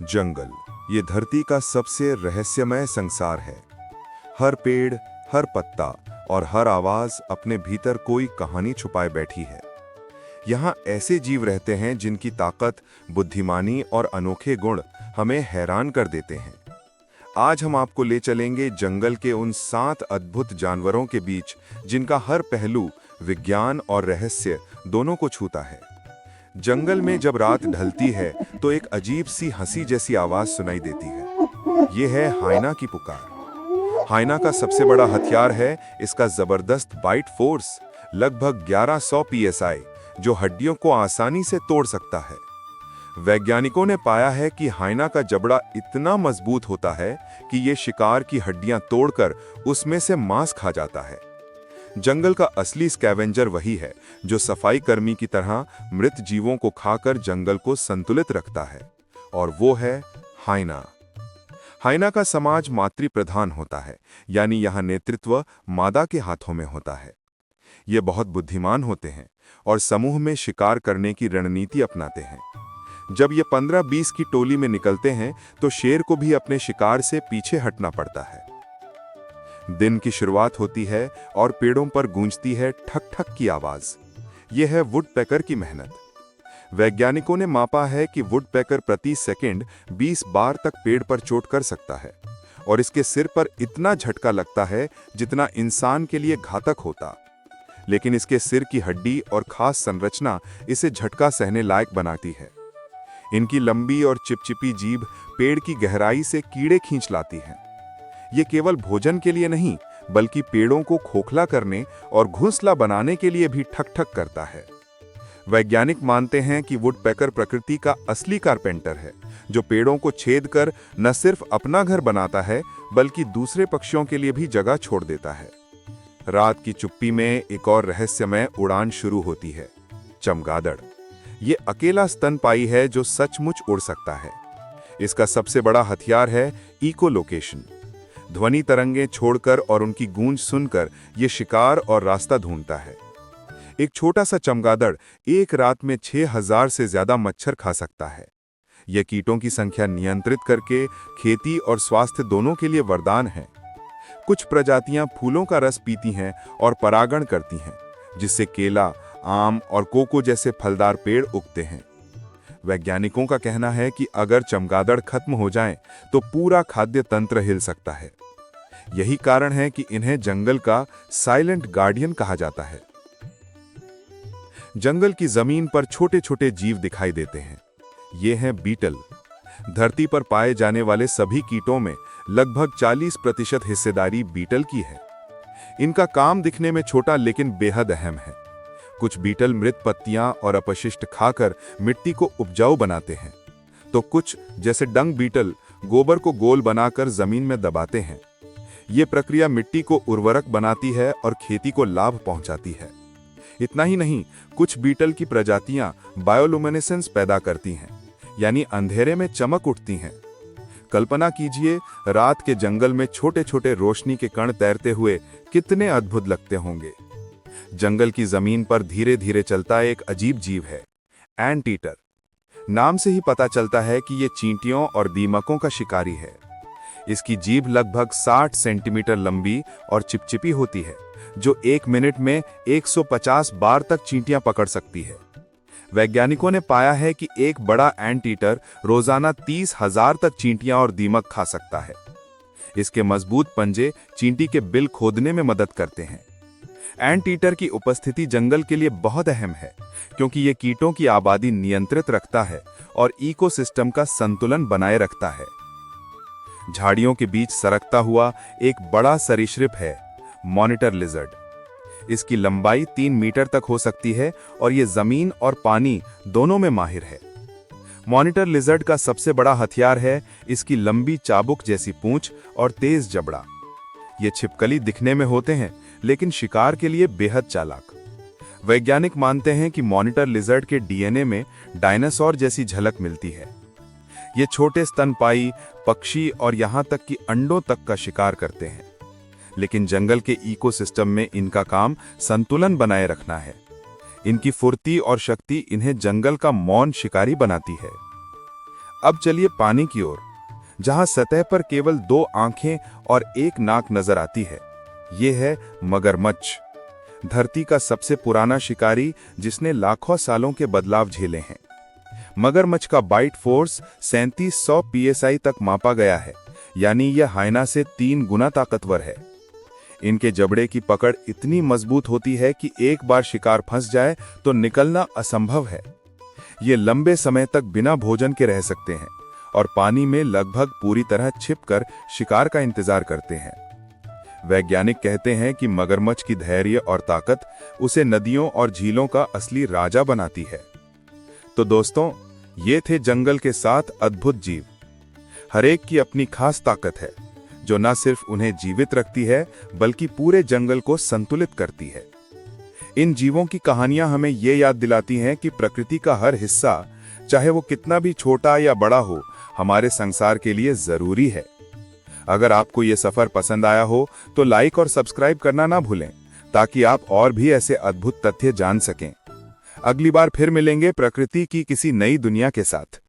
जंगल ये धरती का सबसे रहस्यमय संसार है। हर पेड़, हर पत्ता और हर आवाज अपने भीतर कोई कहानी छुपाए बैठी है। यहाँ ऐसे जीव रहते हैं जिनकी ताकत, बुद्धिमानी और अनोखे गुण हमें हैरान कर देते हैं। आज हम आपको ले चलेंगे जंगल के उन 7 अद्भुत जानवरों के बीच जिनका हर पहलू विज्ञान और रहस्य दोनों को छूता है। जंगल में जब रात ढलती है तो एक अजीब सी हंसी जैसी आवाज सुनाई देती है। यह है हाइना की पुकार। हाइना का सबसे बड़ा हथियार है इसका जबरदस्त बाइट फोर्स, लगभग 1100 psi, जो हड्डियों को आसानी से तोड़ सकता है। वैज्ञानिकों ने पाया है कि हाइना का जबड़ा इतना मजबूत होता है कि यह शिकार की हड्डियां तोड़कर उसमें से मांस खा जाता है। जंगल का असली स्कैवेंजर वही है जो सफाई कर्मी की तरह मृत जीवों को खाकर जंगल को संतुलित रखता है, और वो है हाइना। हाइना का समाज मातृ प्रधान होता है, यानी यहाँ नेतृत्व मादा के हाथों में होता है। ये बहुत बुद्धिमान होते हैं और समूह में शिकार करने की रणनीति अपनाते हैं। जब ये 15-20 की टोली में निकलते हैं तो शेर को भी अपने शिकार से पीछे हटना पड़ता है। दिन की शुरुआत होती है और पेड़ों पर गूंजती है ठक ठक की आवाज। यह है वुडपेकर की मेहनत। वैज्ञानिकों ने मापा है कि वुडपेकर प्रति सेकंड 20 बार तक पेड़ पर चोट कर सकता है, और इसके सिर पर इतना झटका लगता है जितना इंसान के लिए घातक होता। लेकिन इसके सिर की हड्डी और खास संरचना इसे झटका सहने लायक बनाती है। इनकी लंबी और चिपचिपी जीभ पेड़ की गहराई से कीड़े खींच लाती है। ये केवल भोजन के लिए नहीं, बल्कि पेड़ों को खोखला करने और घोंसला बनाने के लिए भी ठक ठक करता है। वैज्ञानिक मानते हैं कि वुडपेकर प्रकृति का असली कारपेंटर है, जो पेड़ों को छेद कर न सिर्फ अपना घर बनाता है, बल्कि दूसरे पक्षियों के लिए भी जगह छोड़ देता है। रात की चुप्पी में एक और रहस्यमय उड़ान शुरू होती है। चमगादड़ ये अकेला स्तनपायी है जो सचमुच उड़ सकता है। इसका सबसे बड़ा हथियार है इकोलोकेशन। ध्वनि तरंगें छोड़कर और उनकी गूंज सुनकर यह शिकार और रास्ता ढूंढता है। एक छोटा सा चमगादड़ एक रात में 6000 से ज्यादा मच्छर खा सकता है। यह कीटों की संख्या नियंत्रित करके खेती और स्वास्थ्य दोनों के लिए वरदान है। कुछ प्रजातियां फूलों का रस पीती हैं और परागण करती हैं, जिससे केला, आम और कोको जैसे फलदार पेड़ उगते हैं। वैज्ञानिकों का कहना है कि अगर चमगादड़ खत्म हो जाएं, तो पूरा खाद्य तंत्र हिल सकता है। यही कारण है कि इन्हें जंगल का साइलेंट गार्डियन कहा जाता है। जंगल की जमीन पर छोटे छोटे जीव दिखाई देते हैं। ये हैं बीटल। धरती पर पाए जाने वाले सभी कीटों में लगभग 40% हिस्सेदारी बीटल की है। इनका काम दिखने में छोटा लेकिन बेहद अहम है। कुछ बीटल मृत पत्तियां और अपशिष्ट खाकर मिट्टी को उपजाऊ बनाते हैं, तो कुछ जैसे डंग बीटल गोबर को गोल बनाकर जमीन में दबाते हैं। ये प्रक्रिया मिट्टी को उर्वरक बनाती है और खेती को लाभ पहुंचाती है। इतना ही नहीं, कुछ बीटल की प्रजातियां बायोलुमिनेसेंस पैदा करती हैं, यानी अंधेरे में चमक उठती हैं। कल्पना कीजिए, रात के जंगल में छोटे छोटे रोशनी के कण तैरते हुए कितने अद्भुत लगते होंगे। जंगल की जमीन पर धीरे धीरे चलता एक अजीब जीव है, एंट ईटर। नाम से ही पता चलता है कि यह चींटियों और दीमकों का शिकारी है। इसकी जीभ लगभग 60 सेंटीमीटर लंबी और चिपचिपी होती है, जो 1 मिनट में 150 बार तक चींटियां पकड़ सकती है। वैज्ञानिकों ने पाया है कि एक बड़ा एंट ईटर रोजाना 30,000 तक चींटियां और दीमक खा सकता है। इसके मजबूत पंजे चींटी के बिल खोदने में मदद करते हैं। एंट ईटर की उपस्थिति जंगल के लिए बहुत अहम है, क्योंकि यह कीटों की आबादी नियंत्रित रखता है और इकोसिस्टम का संतुलन बनाए रखता है। झाड़ियों के बीच सरकता हुआ एक बड़ा सरीसृप है, मॉनिटर लिजर्ड। इसकी लंबाई 3 मीटर तक हो सकती है और यह जमीन और पानी दोनों में माहिर है। मॉनिटर लिजर्ड का सबसे बड़ा हथियार है इसकी लंबी चाबुक जैसी पूंछ और तेज जबड़ा। ये छिपकली दिखने में होते हैं, लेकिन शिकार के लिए बेहद चालाक। वैज्ञानिक मानते हैं कि मॉनिटर लिजर्ड के डीएनए में डायनासोर जैसी झलक मिलती है। ये छोटे स्तनपायी, पक्षी और यहां तक कि अंडों तक का शिकार करते हैं, लेकिन जंगल के इकोसिस्टम में इनका काम संतुलन बनाए रखना है। इनकी फुर्ती और शक्ति इन्हें जंगल का मौन शिकारी बनाती है। अब चलिए पानी की ओर, जहां सतह पर केवल 2 आंखें और 1 नाक नजर आती है। ये है मगरमच्छ, धरती का सबसे पुराना शिकारी जिसने लाखों सालों के बदलाव झेले हैं। मगरमच्छ का बाइट फोर्स 3700 psi तक मापा गया है, यानी यह हाइना से 3 गुना ताकतवर है। इनके जबड़े की पकड़ इतनी मजबूत होती है कि एक बार शिकार फंस जाए तो निकलना असंभव है। ये लंबे समय तक बिना भोजन के रह सकते हैं और पानी में लगभग पूरी तरह छिपकर शिकार का इंतजार करते हैं। वैज्ञानिक कहते हैं कि मगरमच्छ की धैर्य और ताकत उसे नदियों और झीलों का असली राजा बनाती है। तो दोस्तों, ये थे जंगल के 7 अद्भुत जीव। हर एक की अपनी खास ताकत है, जो न सिर्फ उन्हें जीवित रखती है बल्कि पूरे जंगल को संतुलित करती है। इन जीवों की कहानियां हमें ये याद दिलाती हैं कि प्रकृति का हर हिस्सा, चाहे वो कितना भी छोटा या बड़ा हो, हमारे संसार के लिए जरूरी है। अगर आपको ये सफर पसंद आया हो तो लाइक और सब्सक्राइब करना ना भूलें, ताकि आप और भी ऐसे अद्भुत तथ्य जान सकें। अगली बार फिर मिलेंगे प्रकृति की किसी नई दुनिया के साथ।